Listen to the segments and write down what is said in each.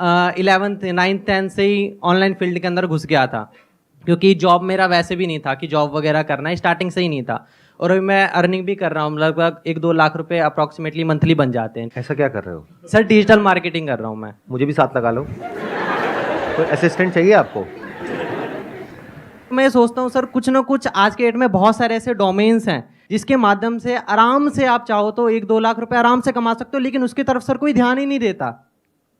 11th 9th 10th से ही online field के अंदर घुस गया था, क्योंकि जॉब मेरा वैसे भी नहीं था कि जॉब वगैरह करना है, स्टार्टिंग से ही नहीं था। और अभी मैं अर्निंग भी कर रहा हूँ, लगभग 1-2 लाख रुपए अप्रॉक्सीमेटली मंथली बन जाते हैं। ऐसा क्या कर रहे हो? सर डिजिटल मार्केटिंग कर रहा हूँ मैं। मुझे भी साथ लगा लो। कोई असिस्टेंट चाहिए आपको? मैं सोचता हूँ सर कुछ ना कुछ आज के डेट में बहुत सारे ऐसे डोमेन्स हैं जिसके माध्यम से आराम से आप चाहो तो 1-2 लाख रुपए आराम से कमा सकते हो, लेकिन उसकी तरफ सर कोई ध्यान ही नहीं देता।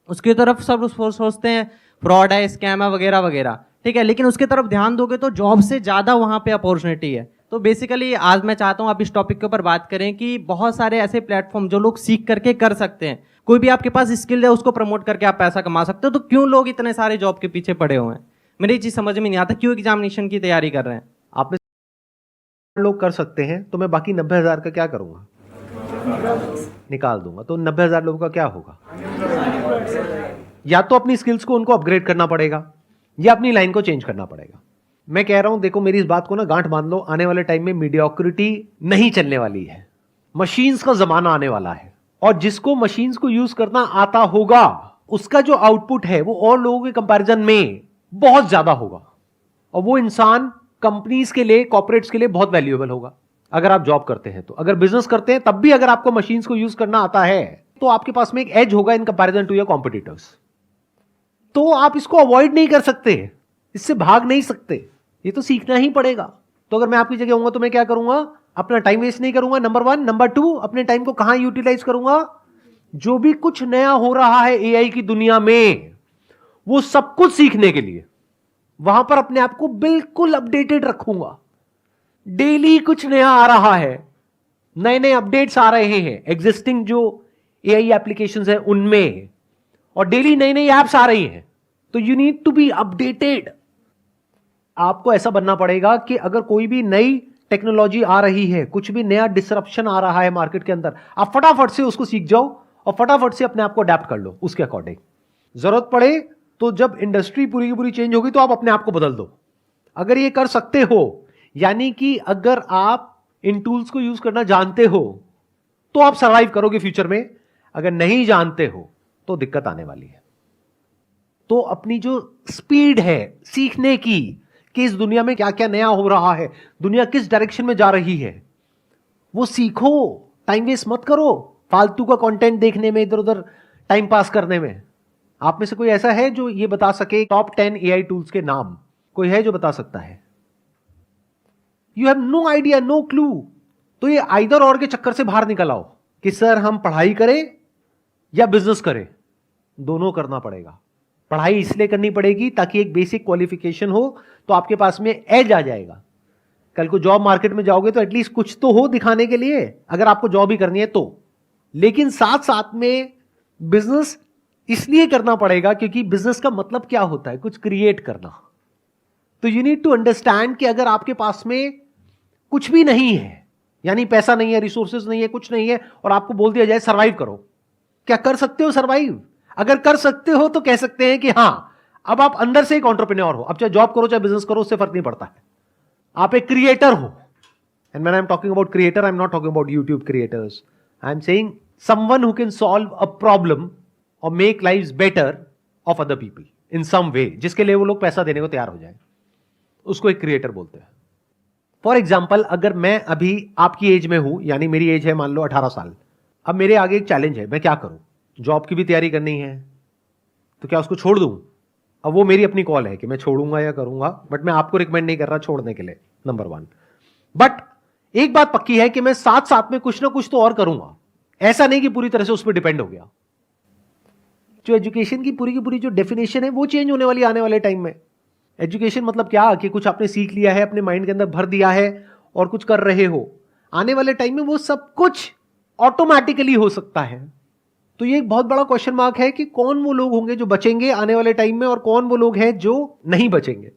उसकी तरफ सब सोचते हैं फ्रॉड है, स्कैम है, वगैरह वगैरह, ठीक है, लेकिन उसकी तरफ ध्यान दोगे तो जॉब से ज़्यादा वहाँ पे अपॉर्चुनिटी है। तो बेसिकली आज मैं चाहता हूँ आप इस टॉपिक के ऊपर बात करें कि बहुत सारे ऐसे प्लेटफॉर्म जो लोग सीख करके कर सकते हैं, कोई भी आपके पास स्किल है उसको प्रमोट करके आप पैसा कमा सकते हो। तो क्यों लोग इतने सारे जॉब के पीछे पड़े हुए हैं, मेरी ये चीज़ समझ में नहीं आता, क्यों एग्जामिनेशन की तैयारी कर रहे हैं। आप में लोग कर सकते हैं तो मैं बाकी 90,000 का क्या करूंगा? निकाल दूंगा। तो 90,000 लोगों का क्या होगा? या तो अपनी स्किल्स को उनको अपग्रेड करना पड़ेगा या अपनी लाइन को चेंज करना पड़ेगा। मैं कह रहा हूं, देखो मेरी इस बात को ना गांठ बांध लो, आने वाले टाइम में मीडियोक्रिटी नहीं चलने वाली है, मशीन्स का जमाना आने वाला है, और जिसको मशीन्स को यूज करना आता होगा उसका जो आउटपुट है वो और लोगों के कंपैरिजन में बहुत ज्यादा होगा, और वो इंसान कंपनीज के लिए, कॉर्पोरेट्स के लिए बहुत वैल्यूएबल होगा। अगर आप जॉब करते हैं तो, अगर बिजनेस करते हैं तब भी अगर आपको मशीन्स को यूज करना आता है तो आपके पास में एक एज होगा in comparison to your competitors. तो आप इसको अवॉइड नहीं कर सकते, इससे भाग नहीं सकते, ये तो सीखना ही पड़ेगा। तो अगर मैं आपकी जगह होऊंगा तो मैं क्या करूंगा? अपना टाइम वेस्ट नहीं करूंगा, नंबर 1। नंबर 2, अपने टाइम को कहां यूटिलाइज करूंगा? जो भी कुछ नया हो रहा है एआई की दुनिया में, वो सब कुछ सीखने के लिए वहां पर अपने आप को बिल्कुल अपडेटेड रखूंगा। डेली कुछ नया आ रहा है, नए नए अपडेट्स आ रहे हैं एग्जिस्टिंग जो एआई एप्लीकेशंस है उनमें, और डेली नई नई एप्स आ रही हैं। तो you need to be updated. आपको ऐसा बनना पड़ेगा कि अगर कोई भी नई टेक्नोलॉजी आ रही है, कुछ भी नया डिसरप्शन आ रहा है मार्केट के अंदर, आप फटाफट से उसको सीख जाओ और फटाफट से अपने आप को अडेप्ट कर लो उसके अकॉर्डिंग। जरूरत पड़े तो जब इंडस्ट्री पूरी की पूरी चेंज होगी तो आप अपने आप को बदल दो। अगर ये कर सकते हो, यानी कि अगर आप इन टूल्स को यूज करना जानते हो तो आप सर्वाइव करोगे फ्यूचर में। अगर नहीं जानते हो तो दिक्कत आने वाली है। तो अपनी जो स्पीड है सीखने की कि इस दुनिया में क्या क्या नया हो रहा है, दुनिया किस डायरेक्शन में जा रही है, वो सीखो। टाइम वेस्ट मत करो फालतू का कंटेंट देखने में, इधर उधर टाइम पास करने में। आप में से कोई ऐसा है जो ये बता सके टॉप 10 एआई टूल्स के नाम? कोई है जो बता सकता है? You have no idea, no clue. तो ये आइदर और के चक्कर से बाहर निकल आओ कि सर हम पढ़ाई करें या बिजनेस करें। दोनों करना पड़ेगा। पढ़ाई इसलिए करनी पड़ेगी ताकि एक बेसिक क्वालिफिकेशन हो, तो आपके पास में एज आ जाएगा। कल को जॉब मार्केट में जाओगे तो एटलीस्ट कुछ तो हो दिखाने के लिए, अगर आपको जॉब ही करनी है तो। लेकिन साथ साथ में बिजनेस इसलिए करना पड़ेगा क्योंकि बिजनेस का मतलब क्या होता है? कुछ क्रिएट करना। तो यू नीड टू अंडरस्टैंड कि अगर आपके पास में कुछ भी नहीं है, यानी पैसा नहीं है, रिसोर्सेज नहीं है, कुछ नहीं है, और आपको बोल दिया जाए सर्वाइव करो, क्या कर सकते हो सर्वाइव? अगर कर सकते हो तो कह सकते हैं कि हां, अब आप अंदर से एक एंटरप्रेन्योर हो। अब चाहे जॉब करो चाहे बिजनेस करो, उससे फर्क नहीं पड़ता है, आप एक क्रिएटर हो। And when I am talking about creator, I am not talking about YouTube creators, I am saying someone who can solve a problem or make lives better of other people in some way, जिसके लिए वो लोग पैसा देने को तैयार हो जाए, उसको एक क्रिएटर बोलते हैं। फॉर एग्जाम्पल, अगर मैं अभी आपकी एज में हूं, यानी मेरी एज है मान लो 18 साल, अब मेरे आगे एक चैलेंज है, मैं क्या करूं? जॉब की भी तैयारी करनी है, तो क्या उसको छोड़ दूं? अब वो मेरी अपनी कॉल है कि मैं छोड़ूंगा या करूंगा, बट मैं आपको रिकमेंड नहीं कर रहा छोड़ने के लिए, नंबर 1। बट एक बात पक्की है कि मैं साथ साथ में कुछ ना कुछ तो और करूंगा। ऐसा नहीं कि पूरी तरह से उस पर डिपेंड हो गया। जो एजुकेशन की पूरी जो डेफिनेशन है वो चेंज होने वाली आने वाले टाइम में। एजुकेशन मतलब क्या कि कुछ आपने सीख लिया है, अपने माइंड के अंदर भर दिया है और कुछ कर रहे हो। आने वाले टाइम में वो सब कुछ ऑटोमेटिकली हो सकता है। तो ये एक बहुत बड़ा क्वेश्चन मार्क है कि कौन वो लोग होंगे जो बचेंगे आने वाले टाइम में और कौन वो लोग हैं जो नहीं बचेंगे।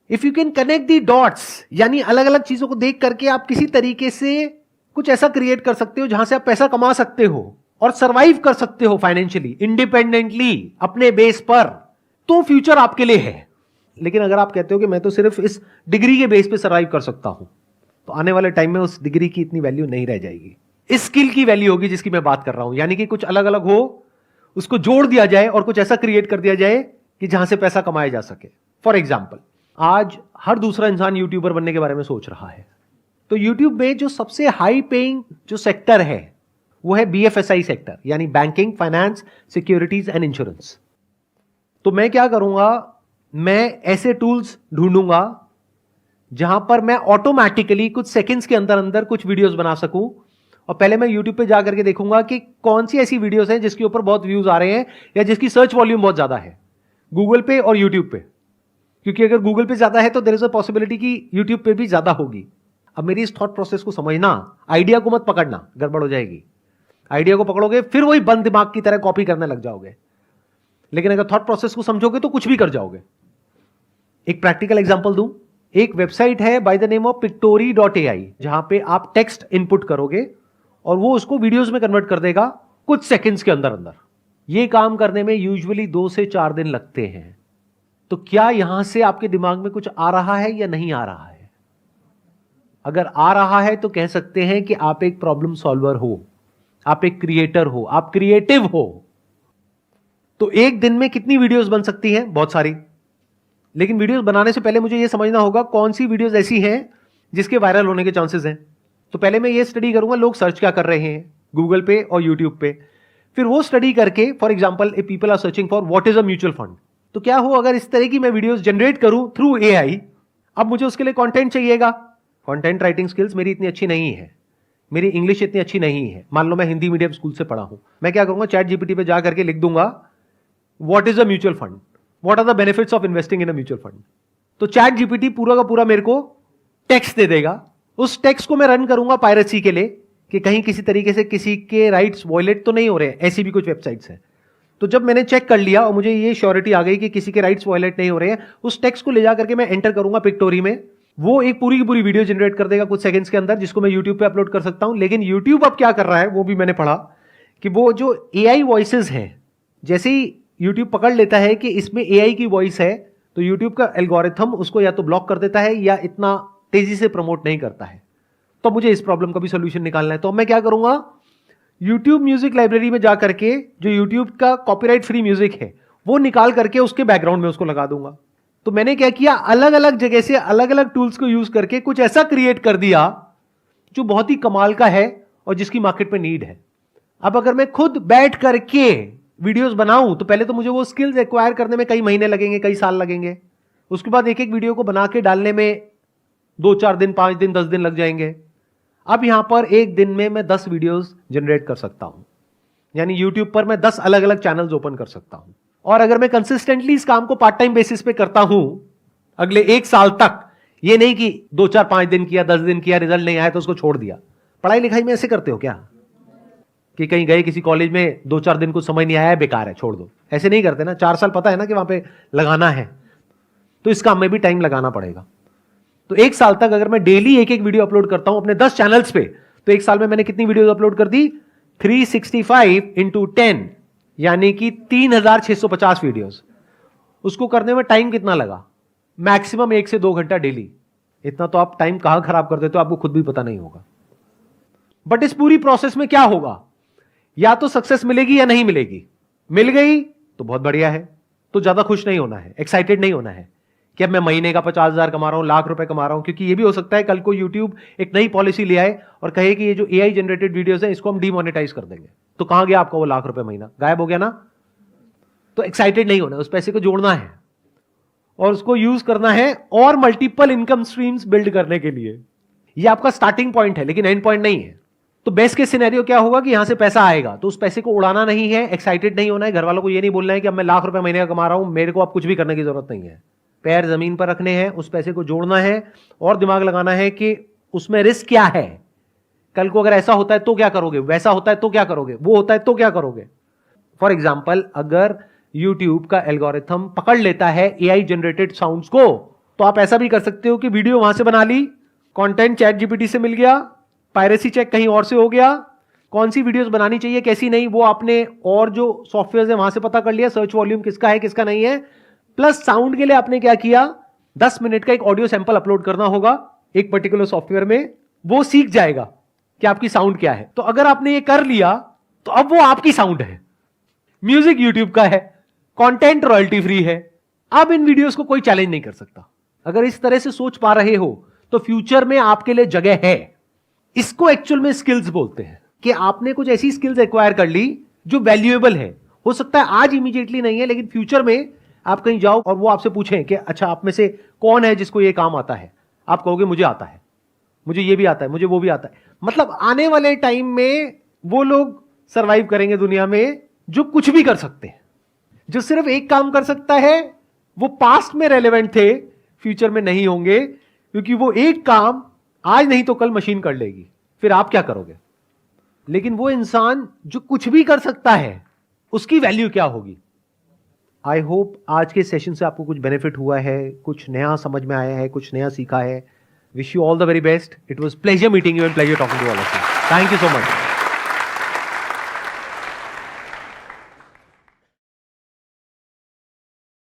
If you can connect the dots, यानी अलग अलग चीजों को देख करके आप किसी तरीके से कुछ ऐसा क्रिएट कर सकते हो जहां से आप पैसा कमा सकते हो और सर्वाइव कर सकते हो फाइनेंशियली, इंडिपेंडेंटली, अपने बेस पर, तो फ्यूचर आपके लिए है। लेकिन अगर आप कहते हो कि मैं तो सिर्फ इस डिग्री के बेस पे सर्वाइव कर सकता हूं, तो आने वाले टाइम में उस डिग्री की इतनी वैल्यू नहीं रह जाएगी। इस स्किल की वैल्यू होगी जिसकी मैं बात कर रहा हूं, यानी कि कुछ अलग अलग हो, उसको जोड़ दिया जाए और कुछ ऐसा क्रिएट कर दिया जाए कि जहां से पैसा कमाया जा सके। फॉर एग्जाम्पल, आज हर दूसरा इंसान यूट्यूबर बनने के बारे में सोच रहा है। तो यूट्यूब में जो सबसे हाई पेइंग जो सेक्टर है वो है BFSI सेक्टर, यानी banking, finance, securities and insurance. तो मैं क्या करूंगा, मैं ऐसे टूल्स ढूंढूंगा जहां पर मैं ऑटोमेटिकली कुछ सेकंड्स के अंदर अंदर कुछ वीडियोस बना सकूं। और पहले मैं यूट्यूब पे जाकर के देखूंगा कि कौन सी ऐसी वीडियोस हैं जिसके ऊपर बहुत व्यूज आ रहे हैं या जिसकी सर्च वॉल्यूम बहुत ज्यादा है, गूगल पे और यूट्यूब पे। क्योंकि अगर गूगल पे ज्यादा है तो देयर इज अ पॉसिबिलिटी कि यूट्यूब पे भी ज्यादा होगी। अब मेरी इस थॉट प्रोसेस को समझना, आइडिया को मत पकड़ना, गड़बड़ हो जाएगी। आइडिया को पकड़ोगे फिर वही बंद दिमाग की तरह कॉपी करने लग जाओगे, लेकिन अगर थॉट प्रोसेस को समझोगे तो कुछ भी कर जाओगे। एक प्रैक्टिकल एग्जांपल दूं, एक वेबसाइट है by the name of pictory.ai, जहां पे आप टेक्स्ट इनपुट करोगे और वो उसको वीडियोस में कन्वर्ट कर देगा कुछ सेकंड्स के अंदर अंदर। ये काम करने में यूजुअली 2 से 4 दिन लगते हैं। तो क्या यहां से आपके दिमाग में कुछ आ रहा है या नहीं आ रहा है? अगर आ रहा है तो कह सकते हैं कि आप एक प्रॉब्लम सॉल्वर हो, आप एक क्रिएटर हो, आप क्रिएटिव हो। तो एक दिन में कितनी वीडियोस बन सकती हैं? बहुत सारी। लेकिन वीडियोस बनाने से पहले मुझे यह समझना होगा कौन सी वीडियोस ऐसी हैं जिसके वायरल होने के चांसेस हैं। तो पहले मैं ये स्टडी करूंगा लोग सर्च क्या कर रहे हैं गूगल पे और यूट्यूब पे। फिर वो स्टडी करके, for example if people are searching for what is a mutual fund, तो क्या हो अगर इस तरह की मैं वीडियोस जनरेट करूं थ्रू AI। अब मुझे उसके लिए कंटेंट चाहिएगा। कंटेंट राइटिंग स्किल्स मेरी इतनी अच्छी नहीं है, मेरी इंग्लिश इतनी अच्छी नहीं है। मान लो मैं हिंदी मीडियम स्कूल से पढ़ा हूं, मैं क्या करूंगा, चैट GPT पे जा करके लिख दूंगा what is a mutual fund, what are the benefits of investing in a mutual fund. तो चैट GPT पूरा का पूरा मेरे को टेक्स्ट दे देगा। उस टेक्स्ट को मैं रन करूंगा पायरेसी के लिए कि कहीं किसी तरीके से किसी के राइट्स वायलेट तो नहीं हो रहे हैं। ऐसी भी कुछ वेबसाइट्स हैं। तो जब मैंने चेक कर लिया और मुझे ये श्योरिटी आ गई कि किसी के राइट्स वायलेट नहीं हो रहे हैं, उस टेक्स्ट को ले जा करके मैं एंटर करूंगा पिक्टोरी में। वो एक पूरी की पूरी वीडियो जनरेट कर देगा कुछ सेकंड्स के अंदर, जिसको मैं यूट्यूब पे अपलोड कर सकता हूं। लेकिन यूट्यूब अब क्या कर रहा है वो भी मैंने पढ़ा कि वो जो AI वॉइसेस हैं, जैसे ही यूट्यूब पकड़ लेता है कि इसमें AI की वॉइस है, तो यूट्यूब का एल्गोरिथम उसको या तो ब्लॉक कर देता है या इतना तेजी से प्रमोट नहीं करता है। तो मुझे इस प्रॉब्लम का भी सोल्यूशन निकालना है। तो मैं क्या करूंगा, यूट्यूब म्यूजिक लाइब्रेरी में जाकर के जो यूट्यूब का कॉपीराइट फ्री म्यूजिक है वो निकाल करके उसके बैकग्राउंड में उसको लगा दूंगा। तो मैंने क्या किया, अलग अलग जगह से अलग अलग टूल्स को यूज करके कुछ ऐसा क्रिएट कर दिया जो बहुत ही कमाल का है और जिसकी मार्केट में नीड है। अब अगर मैं खुद बैठ करके वीडियोस बनाऊं तो पहले तो मुझे वो स्किल्स एक्वायर करने में कई महीने लगेंगे, कई साल लगेंगे। उसके बाद एक एक वीडियो को बना के डालने में 2-4 दिन, 5 दिन, 10 दिन लग जाएंगे। अब यहां पर एक दिन में मैं 10 वीडियोस जनरेट कर सकता हूं, यानी यूट्यूब पर मैं 10 अलग अलग चैनल्स ओपन कर सकता हूं। और अगर मैं कंसिस्टेंटली इस काम को पार्ट टाइम बेसिस पे करता हूं अगले 1 साल तक, ये नहीं कि 2-4-5 दिन किया, 10 दिन किया, रिजल्ट नहीं आया तो उसको छोड़ दिया। पढ़ाई लिखाई में ऐसे करते हो क्या कि कहीं गए किसी कॉलेज में, 2-4 दिन कुछ समझ नहीं आया, बेकार है, छोड़ दो। ऐसे नहीं करते ना। 4 साल पता है ना कि वहां पे लगाना है, तो इस काम में भी टाइम लगाना पड़ेगा। तो 1 साल तक अगर मैं डेली एक एक वीडियो अपलोड करता हूं अपने 10 चैनल्स पे, तो 1 साल में मैंने कितनी वीडियोस अपलोड कर दी? 365 इंटू 10, यानी कि 3650 वीडियोस। उसको करने में टाइम कितना लगा? मैक्सिमम 1 से 2 घंटा डेली। इतना तो आप टाइम कहां खराब कर देते हो आपको खुद भी पता नहीं होगा। बट इस पूरी प्रोसेस में क्या होगा, या तो सक्सेस मिलेगी या नहीं मिलेगी। मिल गई तो बहुत बढ़िया है, तो ज्यादा खुश नहीं होना है, एक्साइटेड नहीं होना है कि अब मैं महीने का 50,000 कमा रहा हूं, लाख रुपए कमा रहा हूं। क्योंकि ये भी हो सकता है कल को यूट्यूब एक नई पॉलिसी ले आए और कहे कि ये जो AI जनरेटेड वीडियोस है इसको हम डीमोनेटाइज कर देंगे। तो कहां गया आपका वो लाख रुपए महीना? गायब हो गया ना। तो एक्साइटेड नहीं होना, उस पैसे को जोड़ना है और उसको यूज करना है और मल्टीपल इनकम स्ट्रीम्स बिल्ड करने के लिए। ये आपका स्टार्टिंग पॉइंट है, लेकिन एंड पॉइंट नहीं है। तो बेस्ट केस सिनेरियो क्या होगा कि यहां से पैसा आएगा, तो उस पैसे को उड़ाना नहीं है, एक्साइटेड नहीं होना है। घर वालों को ये नहीं बोलना है कि अब मैं लाख रुपए महीने का कमा रहा हूं, मेरे को अब कुछ भी करने की जरूरत नहीं है। पैर जमीन पर रखने हैं, उस पैसे को जोड़ना है और दिमाग लगाना है कि उसमें रिस्क क्या है। कल को अगर ऐसा होता है तो क्या करोगे, वैसा होता है तो क्या करोगे, वो होता है तो क्या करोगे। फॉर एग्जाम्पल, अगर यूट्यूब का एल्गोरिथम पकड़ लेता है AI जनरेटेड साउंड्स को, तो आप ऐसा भी कर सकते हो कि वीडियो वहां से बना ली, कंटेंट चैट GPT से मिल गया, पायरेसी चेक कहीं और से हो गया, कौन सी वीडियोस बनानी चाहिए कैसी नहीं वो आपने और जो सॉफ्टवेयर है वहां से पता कर लिया, सर्च वॉल्यूम किसका है किसका नहीं है। प्लस साउंड के लिए आपने क्या किया, 10 मिनट का एक ऑडियो सैंपल अपलोड करना होगा एक पर्टिकुलर सॉफ्टवेयर में, वो सीख जाएगा कि आपकी साउंड क्या है। तो अगर आपने ये कर लिया तो अब वो आपकी साउंड है। म्यूजिक यूट्यूब का है, कंटेंट रॉयल्टी फ्री है। अब इन वीडियोस को कोई चैलेंज नहीं कर सकता। अगर इस तरह से सोच पा रहे हो तो फ्यूचर में आपके लिए जगह है। इसको एक्चुअल में स्किल्स बोलते हैं कि आपने कुछ ऐसी स्किल्स एक्वायर कर ली जो वैल्यूएबल है। हो सकता है आज इमीडिएटली नहीं है, लेकिन फ्यूचर में आप कहीं जाओ और वो आपसे पूछें कि अच्छा आप में से कौन है जिसको ये काम आता है, आप कहोगे मुझे आता है, मुझे ये भी आता है, मुझे वो भी आता है। मतलब आने वाले टाइम में वो लोग सरवाइव करेंगे दुनिया में जो कुछ भी कर सकते हैं। जो सिर्फ एक काम कर सकता है वो पास्ट में रेलेवेंट थे, फ्यूचर में नहीं होंगे, क्योंकि वो एक काम आज नहीं तो कल मशीन कर लेगी। फिर आप क्या करोगे? लेकिन वो इंसान जो कुछ भी कर सकता है उसकी वैल्यू क्या होगी? आई होप आज के सेशन से आपको कुछ बेनिफिट हुआ है, कुछ नया समझ में आया है, कुछ नया सीखा है। Wish you all the very best. It was pleasure meeting you and pleasure talking to all of you. Thank you so much.